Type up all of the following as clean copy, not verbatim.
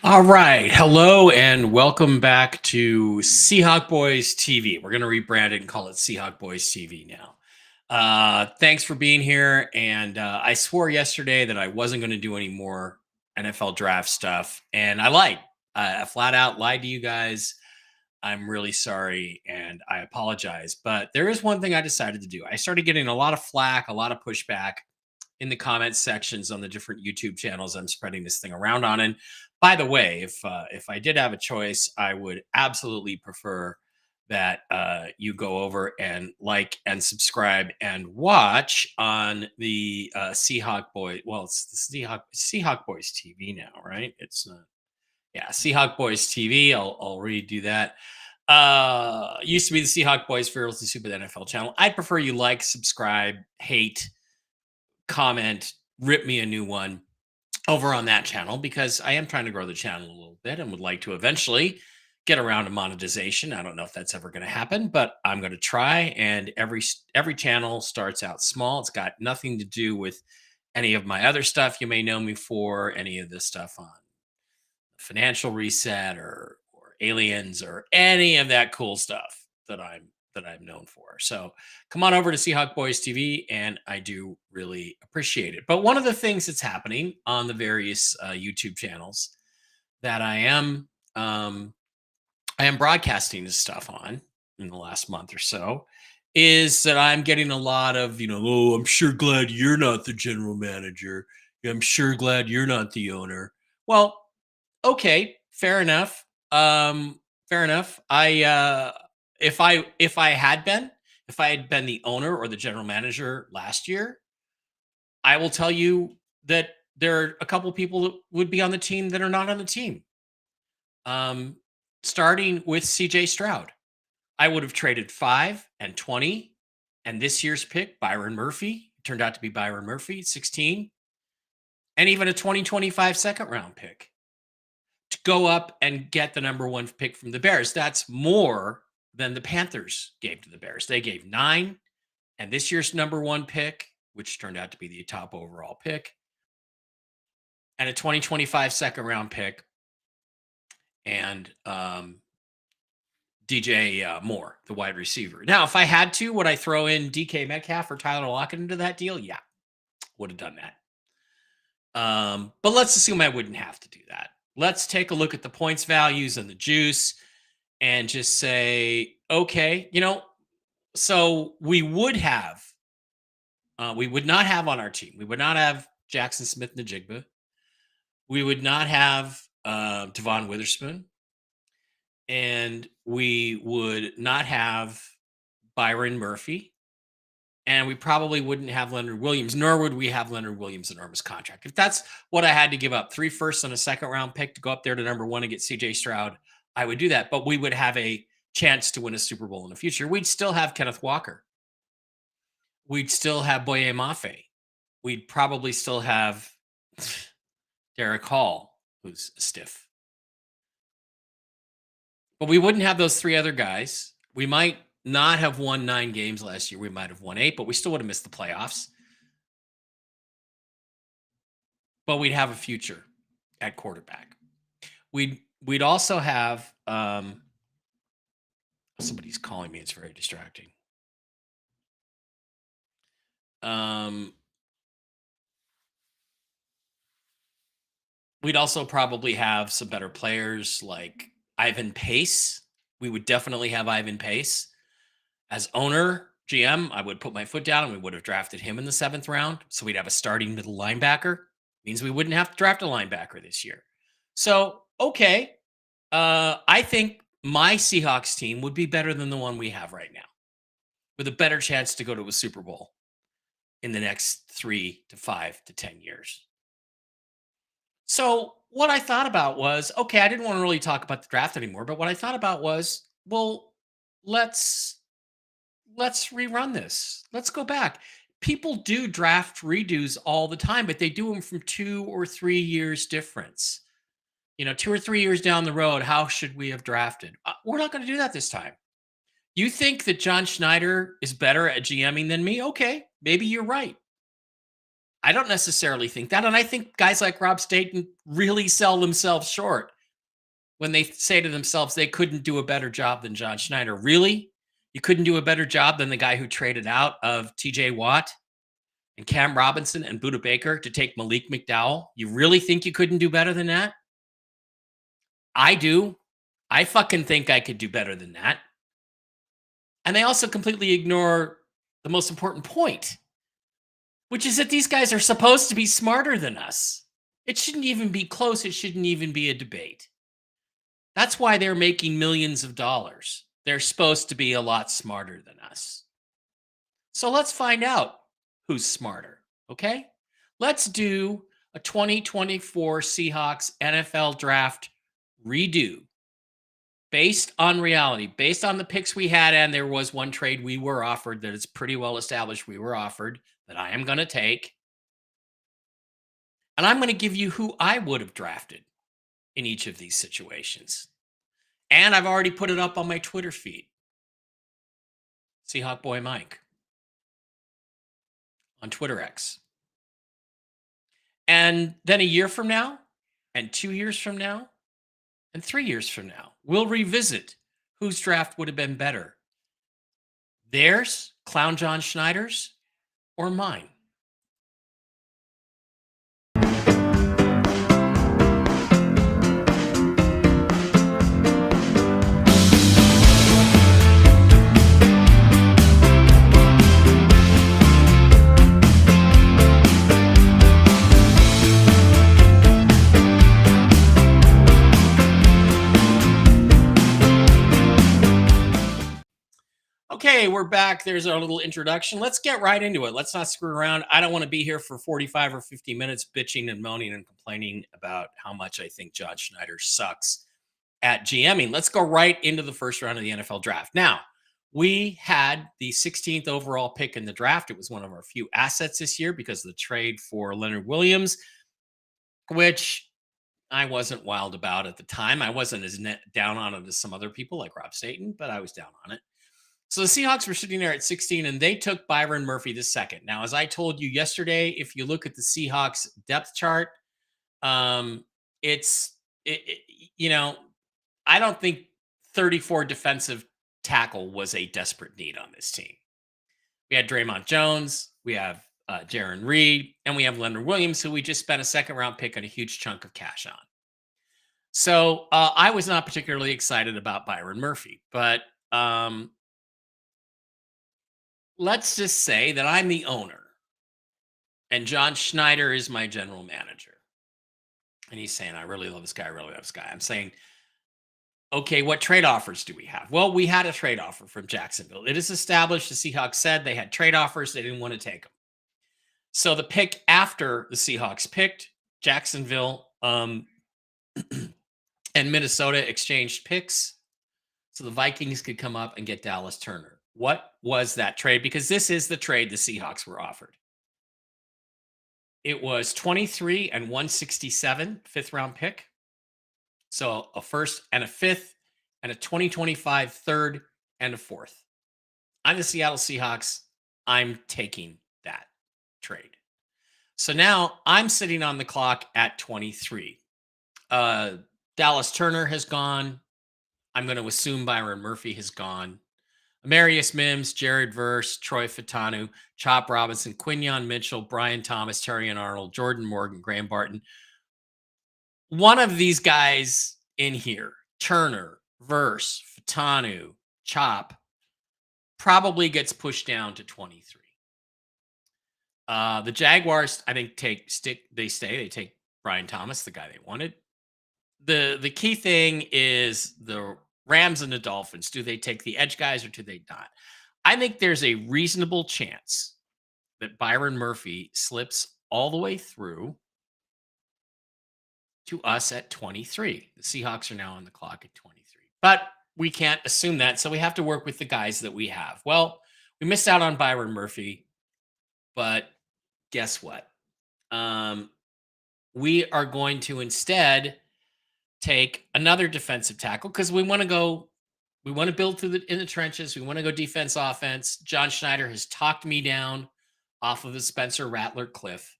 All right. Hello and welcome back to Seahawk Boys TV. We're going to rebrand it and call it Seahawk Boys TV now. Thanks for being here. And I swore yesterday that I wasn't going to do any more NFL draft stuff. And I lied. I flat out lied to you guys. I'm really sorry and I apologize. But there is one thing I decided to do. I started getting a lot of flack, a lot of pushback in the comment sections on the different YouTube channels I'm spreading this thing around on. And by the way, if I did have a choice, I would absolutely prefer that you go over and like and subscribe and watch on the Seahawk Boy. Well, it's the Seahawk Boys TV now, right? It's not. Yeah, Seahawk Boys TV. I'll redo that. Used to be the Seahawk Boys Fearlessly Stupid NFL channel. I'd prefer you like, subscribe, hate, comment, rip me a new one over on that channel because I am trying to grow the channel a little bit and would like to eventually get around to monetization. I don't know if that's ever going to happen, but I'm going to try. And every channel starts out small. It's got nothing to do with any of my other stuff you may know me for, any of this stuff on financial reset or aliens or any of that cool stuff that I'm known for. So come on over to Seahawk Boys TV, and I do really appreciate it. But one of the things that's happening on the various YouTube channels that um, I am broadcasting this stuff on in the last month or so is that I'm getting a lot of, oh, I'm sure glad you're not the general manager. I'm sure glad you're not the owner. Well, okay, fair enough. Fair enough. If I had been the owner or the general manager last year, I will tell you that there are a couple people that would be on the team that are not on the team. Um, Starting with CJ Stroud. I would have traded 5 and 20 and this year's pick, Byron Murphy. It turned out to be Byron Murphy, 16, and even a 2025 second round pick to go up and get the number one pick from the Bears. That's more than the Panthers gave to the Bears. They gave 9, and this year's number one pick, which turned out to be the top overall pick, and a 2025 second round pick, and DJ Moore, the wide receiver. Now, if I had to, would I throw in DK Metcalf or Tyler Lockett into that deal? Yeah, would have done that. But let's assume I wouldn't have to do that. Let's take a look at the points values and the juice and just say, okay, so we would not have on our team, we would not have Jackson Smith Najigba. We would not have Devon Witherspoon. And we would not have Byron Murphy. And we probably wouldn't have Leonard Williams, nor would we have Leonard Williams' enormous contract. If that's what I had to give up, 3 firsts and a second round pick to go up there to number 1 and get CJ Stroud, I would do that. But we would have a chance to win a Super Bowl in the future. We'd still have Kenneth Walker. We'd still have Boye Mafe. We'd probably still have Derek Hall, who's stiff. But we wouldn't have those 3 other guys. We might not have won 9 games last year. We might have won 8, but we still would have missed the playoffs. But we'd have a future at quarterback. We'd also have somebody's calling me. It's very distracting. We'd also probably have some better players like Ivan Pace. We would definitely have Ivan Pace. As owner, GM, I would put my foot down and we would have drafted him in the 7th round. So we'd have a starting middle linebacker. Means we wouldn't have to draft a linebacker this year. So, okay. I think my Seahawks team would be better than the one we have right now, with a better chance to go to a Super Bowl in the next 3 to 5 to 10 years. So what I thought about was, okay, I didn't want to really talk about the draft anymore, but what I thought about was, well, let's rerun this. Let's go back. People do draft redos all the time, but they do them from 2 or 3 years difference. 2 or 3 years down the road, how should we have drafted? We're not going to do that this time. You think that John Schneider is better at GMing than me? Okay, maybe you're right. I don't necessarily think that. And I think guys like Rob Staten really sell themselves short when they say to themselves they couldn't do a better job than John Schneider. Really? You couldn't do a better job than the guy who traded out of TJ Watt and Cam Robinson and Buda Baker to take Malik McDowell? You really think you couldn't do better than that? I do. I fucking think I could do better than that. And they also completely ignore the most important point, which is that these guys are supposed to be smarter than us. It shouldn't even be close. It shouldn't even be a debate. That's why they're making millions of dollars. They're supposed to be a lot smarter than us. So let's find out who's smarter. Okay. Let's do a 2024 Seahawks NFL draft redo based on reality, based on the picks we had. And there was one trade we were offered that is pretty well established. We were offered that I am going to take. And I'm going to give you who I would have drafted in each of these situations. And I've already put it up on my Twitter feed. Seahawk Boy Mike on Twitter X. And then a year from now, and 2 years from now, and 3 years from now, we'll revisit whose draft would have been better. Theirs, Clown John Schneider's, or mine. Okay, we're back. There's our little introduction. Let's get right into it. Let's not screw around. I don't want to be here for 45 or 50 minutes bitching and moaning and complaining about how much I think John Schneider sucks at GMing. Let's go right into the first round of the NFL draft. Now, we had the 16th overall pick in the draft. It was one of our few assets this year because of the trade for Leonard Williams, which I wasn't wild about at the time. I wasn't as down on it as some other people like Rob Staten, but I was down on it. So the Seahawks were sitting there at 16, and they took Byron Murphy the second. Now, as I told you yesterday, if you look at the Seahawks depth chart, it's you know, I don't think 34 defensive tackle was a desperate need on this team. We had Draymond Jones, we have Jaron Reed, and we have Leonard Williams, who we just spent a second round pick and a huge chunk of cash on. So I was not particularly excited about Byron Murphy, but let's just say that I'm the owner and John Schneider is my general manager. And he's saying, I really love this guy. I really love this guy. I'm saying, okay, what trade offers do we have? Well, we had a trade offer from Jacksonville. It is established. The Seahawks said they had trade offers. They didn't want to take them. So the pick after the Seahawks picked, Jacksonville and Minnesota exchanged picks so the Vikings could come up and get Dallas Turner. What was that trade? Because this is the trade the Seahawks were offered. It was 23 and 167, fifth round pick. So a first and a fifth and a 2025 third and a fourth. I'm the Seattle Seahawks. I'm taking that trade. So now I'm sitting on the clock at 23. Dallas Turner has gone. I'm going to assume Byron Murphy has gone. Amarius Mims, Jared Verse, Troy Fatanu, Chop Robinson, Quinyon Mitchell, Brian Thomas, Terrion Arnold, Jordan Morgan, Graham Barton. One of these guys in here, Turner, Verse, Fatanu, Chop, probably gets pushed down to 23. The Jaguars, I think, they take Brian Thomas, the guy they wanted. The key thing is the Rams and the Dolphins. Do they take the edge guys or do they not? I think there's a reasonable chance that Byron Murphy slips all the way through to us at 23. The Seahawks are now on the clock at 23. But we can't assume that, so we have to work with the guys that we have. Well, we missed out on Byron Murphy, but guess what? We are going to instead take another defensive tackle because we want to build in the trenches. We want to go defense, offense. John Schneider has talked me down off of the Spencer Rattler cliff.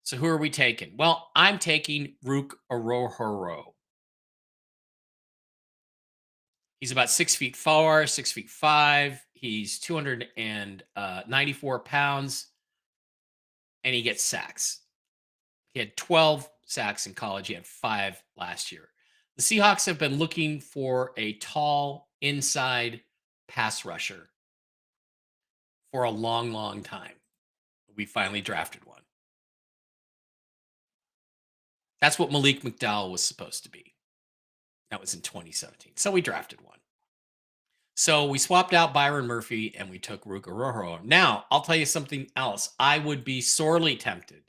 So who are we taking? Well, I'm taking Rook Orohoro. He's about 6 feet 4, 6 feet 5. He's 294 pounds, and he gets sacks. He had 12 sacks in college. He had five last year. The Seahawks have been looking for a tall inside pass rusher for a long, long time. We finally drafted one. That's what Malik McDowell was supposed to be. That was in 2017. So we drafted one. So we swapped out Byron Murphy and we took Ruka Rojo. Now, I'll tell you something else. I would be sorely tempted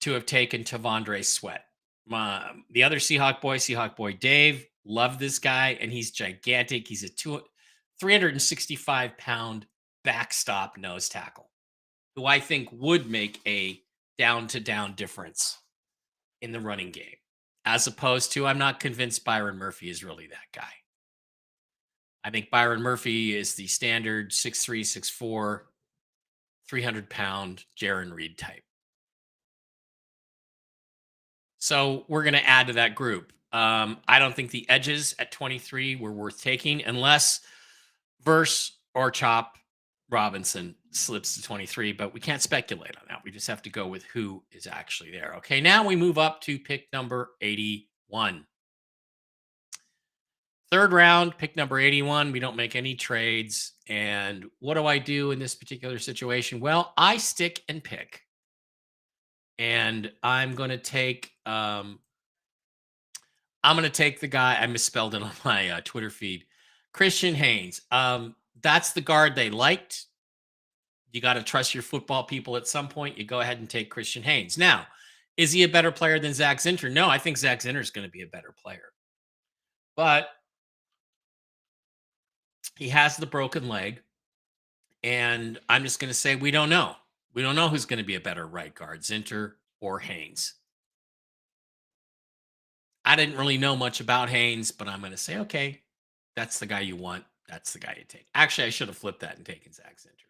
to have taken Tavondre Sweat. The other Seahawk boy Dave, love this guy, and he's gigantic. He's a 365-pound backstop nose tackle who I think would make a down to down difference in the running game. As opposed to, I'm not convinced Byron Murphy is really that guy. I think Byron Murphy is the standard 6'3, 6'4, 300-pound Jaron Reed type. So we're going to add to that group. I don't think the edges at 23 were worth taking unless Verse or Chop Robinson slips to 23, but we can't speculate on that. We just have to go with who is actually there. Okay, now we move up to pick number 81. Third round, pick number 81. We don't make any trades. And what do I do in this particular situation? Well, I stick and pick. And I'm going to take the guy. I misspelled it on my Twitter feed. Christian Haynes. That's the guard they liked. You got to trust your football people at some point. You go ahead and take Christian Haynes. Now, is he a better player than Zach Zinter? No, I think Zach Zinter is going to be a better player. But he has the broken leg. And I'm just going to say we don't know. We don't know who's going to be a better right guard, Zinter or Haynes. I didn't really know much about Haynes, but I'm going to say, okay, that's the guy you want. That's the guy you take. Actually, I should have flipped that and taken Zach Zinter.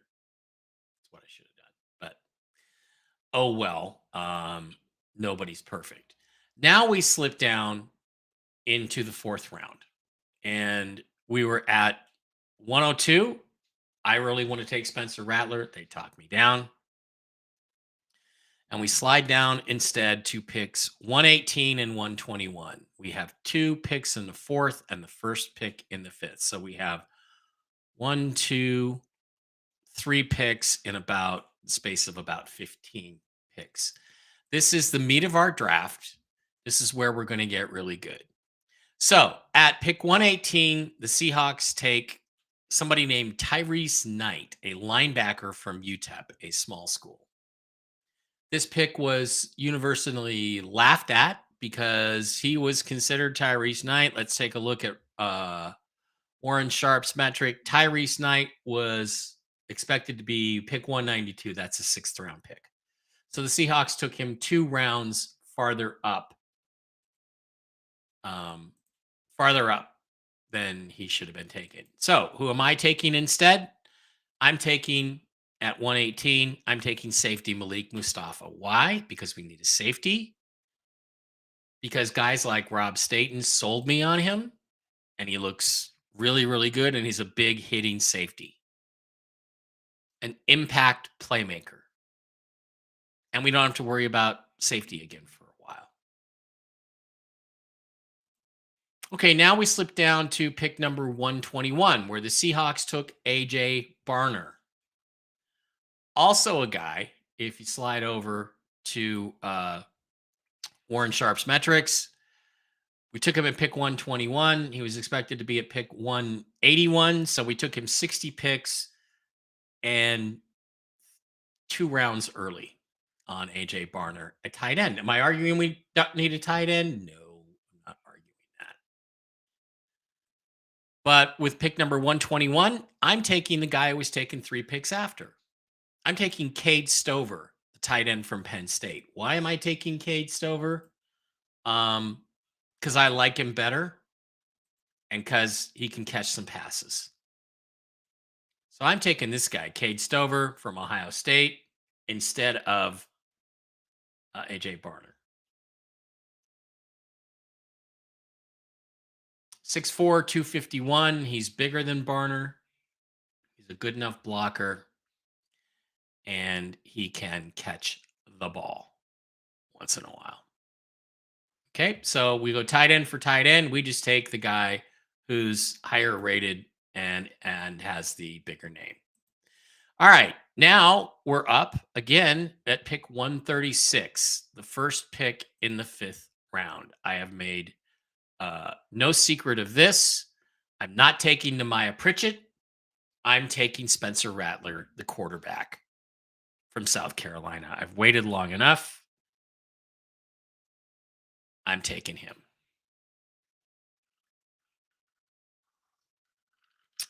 That's what I should have done. But oh well. Nobody's perfect. Now we slip down into the fourth round, and we were at 102. I really want to take Spencer Rattler. They talked me down. And we slide down instead to picks 118 and 121. We have two picks in the fourth and the first pick in the fifth. So we have one, two, three picks in about the space of about 15 picks. This is the meat of our draft. This is where we're going to get really good. So at pick 118, the Seahawks take somebody named Tyrese Knight, a linebacker from UTEP, a small school. This pick was universally laughed at because he was considered Tyrese Knight. Let's take a look at Warren Sharp's metric. Tyrese Knight was expected to be pick 192. That's a sixth round pick. So the Seahawks took him 2 rounds farther up than he should have been taken. So who am I taking instead? I'm taking at 118, I'm taking safety Malik Mustafa. Why? Because we need a safety. Because guys like Rob Staten sold me on him, and he looks really, really good, and he's a big hitting safety, an impact playmaker. And we don't have to worry about safety again for a while. Okay, now we slip down to pick number 121, where the Seahawks took AJ Barner. Also a guy, if you slide over to Warren Sharp's metrics, we took him at pick 121. He was expected to be at pick 181. So we took him 60 picks and 2 rounds early on AJ Barner, a tight end. Am I arguing we don't need a tight end? No, I'm not arguing that. But with pick number 121, I'm taking the guy who was taken 3 picks after. I'm taking Cade Stover, the tight end from Penn State. Why am I taking Cade Stover? Because I like him better and because he can catch some passes. So I'm taking this guy, Cade Stover from Ohio State, instead of AJ Barner. 6'4", 251. He's bigger than Barner. He's a good enough blocker, and he can catch the ball once in a while. Okay, so we go tight end for tight end. We just take the guy who's higher rated and has the bigger name. All right, now we're up again at pick 136, the first pick in the fifth round. I have made no secret of this. I'm not taking Nehemiah Pritchett. I'm taking Spencer Rattler, the quarterback from South Carolina. I've waited long enough. I'm taking him.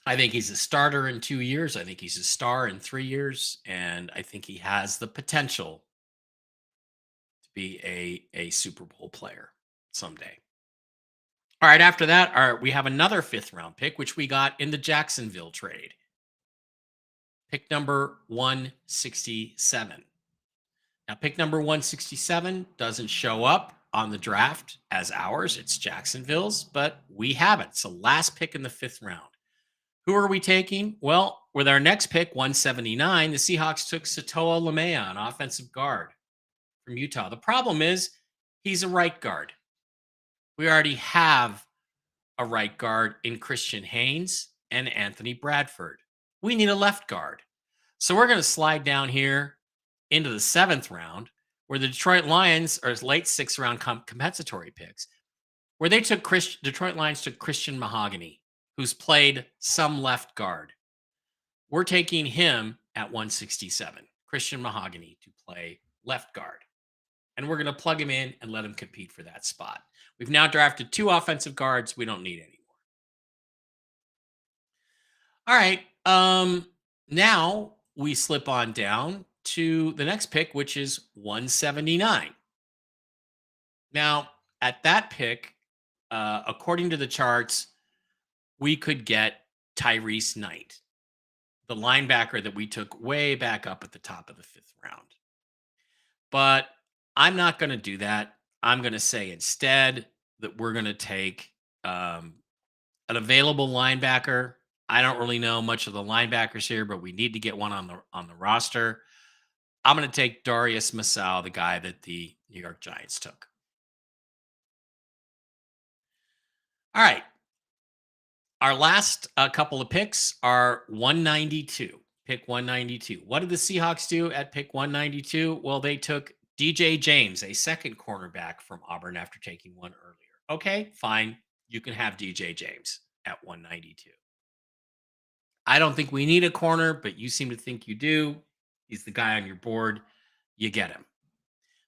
I think he's a starter in 2 years. I think he's a star in 3 years. And I think he has the potential to be a Super Bowl player someday. All right, after that, we have another fifth round pick, which we got in the Jacksonville trade. Pick number 167. Now, pick number 167 doesn't show up on the draft as ours. It's Jacksonville's, but we have it. It's the last pick in the fifth round. Who are we taking? Well, with our next pick, 179, the Seahawks took Satoa Lamea, an offensive guard from Utah. The problem is he's a right guard. We already have a right guard in Christian Haynes and Anthony Bradford. We need a left guard. So we're going to slide down here into the seventh round, where the Detroit Lions are late sixth round compensatory picks, where they took Detroit Lions took Christian Mahogany, who's played some left guard. We're taking him at 167, Christian Mahogany, to play left guard. And we're going to plug him in and let him compete for that spot. We've now drafted 2 offensive guards. We don't need any more. All right. Now we slip on down to the next pick, which is 179. Now, at that pick, according to the charts, we could get Tyrese Knight, the linebacker that we took way back up at the top of the fifth round. But I'm not going to do that. I'm going to say instead that we're going to take an available linebacker. I don't really know much of the linebackers here, but we need to get one on the roster. I'm going to take Darius Masal, the guy that the New York Giants took. All right. Our last couple of picks are 192. Pick 192. What did the Seahawks do at pick 192? Well, they took DJ James, a second cornerback from Auburn, after taking one earlier. Okay, fine. You can have DJ James at 192. I don't think we need a corner, but you seem to think you do. He's the guy on your board. You get him.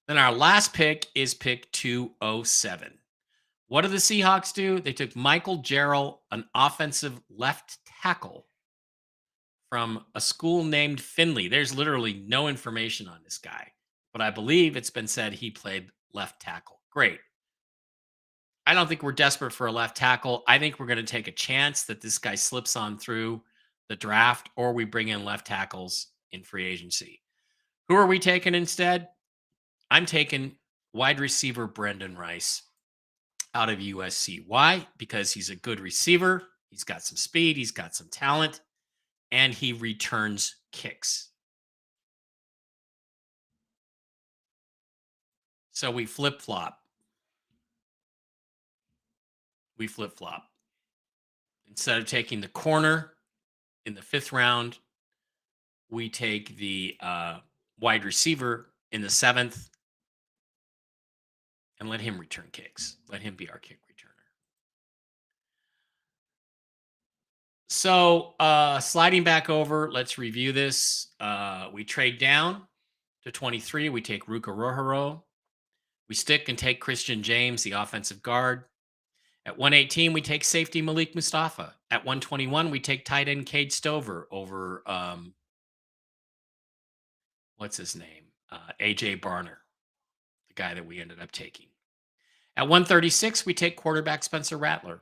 Then our last pick is pick 207. What did the Seahawks do? They took Michael Jarrell, an offensive left tackle from a school named Finley. There's literally no information on this guy, but I believe it's been said he played left tackle. Great. I don't think we're desperate for a left tackle. I think we're going to take a chance that this guy slips on through the draft, or we bring in left tackles in free agency. Who are we taking instead? I'm taking wide receiver Brendan Rice out of USC. Why? Because he's a good receiver. He's got some speed. He's got some talent, and he returns kicks. So we flip-flop. Instead of taking the corner in the fifth round, we take the wide receiver in the seventh and let him return kicks. Let him be our kick returner. So sliding back over, let's review this. We trade down to 23. We take Ruka Rohoro. We stick and take Christian James, the offensive guard. At 118, we take safety Malik Mustafa. At 121, we take tight end Cade Stover over, what's his name? AJ Barner, the guy that we ended up taking. At 136, we take quarterback Spencer Rattler.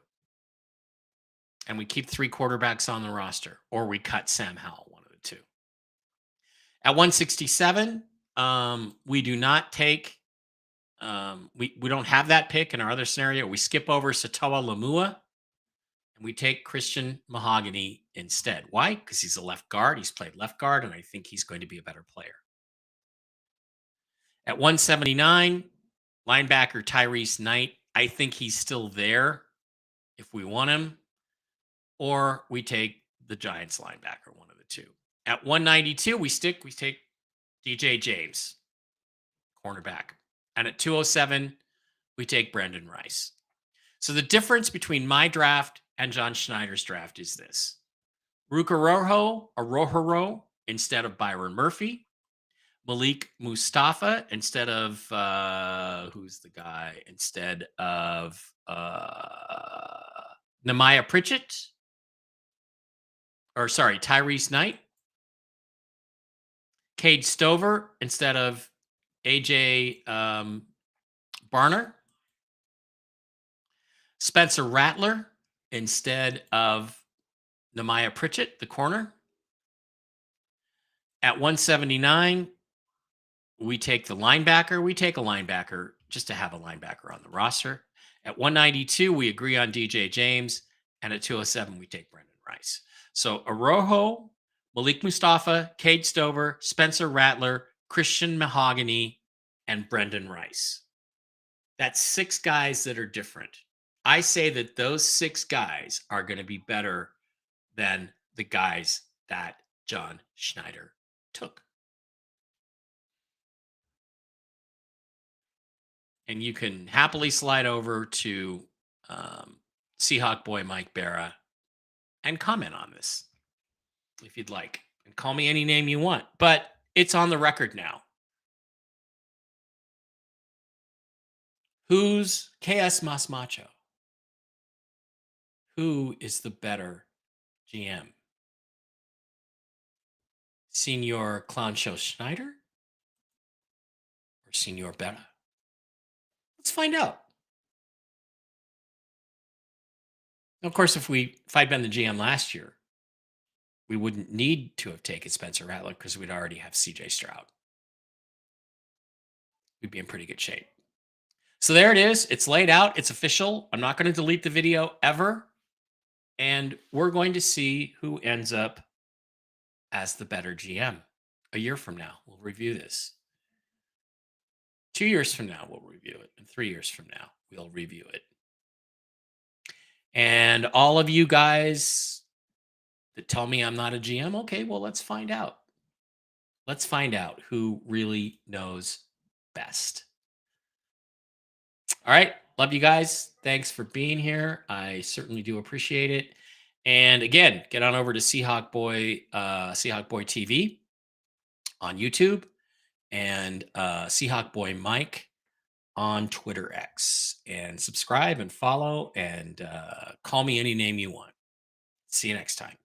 And we keep 3 quarterbacks on the roster, or we cut Sam Howell, one of the two. At 167, we do not take We don't have that pick in our other scenario. We skip over Satoa Lamua and we take Christian Mahogany instead. Why? Because he's a left guard. He's played left guard, and I think he's going to be a better player. At 179, linebacker Tyrese Knight. I think he's still there if we want him, or we take the Giants linebacker, one of the two. At 192, we take DJ James, cornerback. And at 207, we take Brendan Rice. So the difference between my draft and John Schneider's draft is this. Arohoro instead of Byron Murphy. Malik Mustafa instead of who's the guy? Instead of Nehemiah Pritchett. Or sorry, Tyrese Knight. Cade Stover instead of AJ Barner. Spencer Rattler instead of Nehemiah Pritchett, the corner. At 179, we take the linebacker. We take a linebacker just to have a linebacker on the roster. At 192, we agree on DJ James. And at 207, we take Brendan Rice. So Arojo, Malik Mustafa, Cade Stover, Spencer Rattler, Christian Mahogany, and Brendan Rice. That's 6 guys that are different. I say that those 6 guys are going to be better than the guys that John Schneider took. And you can happily slide over to Seahawk Boy Mike Barra and comment on this if you'd like. And call me any name you want. But it's on the record now. Who's KS Mas Macho? Who is the better GM? Senor Clown Show Schneider or Senor Berra? Let's find out. Of course, if I'd been the GM last year, we wouldn't need to have taken Spencer Rattler because we'd already have CJ Stroud. We'd be in pretty good shape. So there it is. It's laid out. It's official. I'm not going to delete the video ever. And we're going to see who ends up as the better GM. A year from now, we'll review this. 2 years from now, we'll review it. And 3 years from now, we'll review it. And all of you guys that tell me I'm not a GM, okay, well, let's find out. Let's find out who really knows best. All right. Love you guys. Thanks for being here. I certainly do appreciate it. And again, get on over to Seahawk Boy TV on YouTube and Seahawk Boy Mike on Twitter X, and subscribe and follow and call me any name you want. See you next time.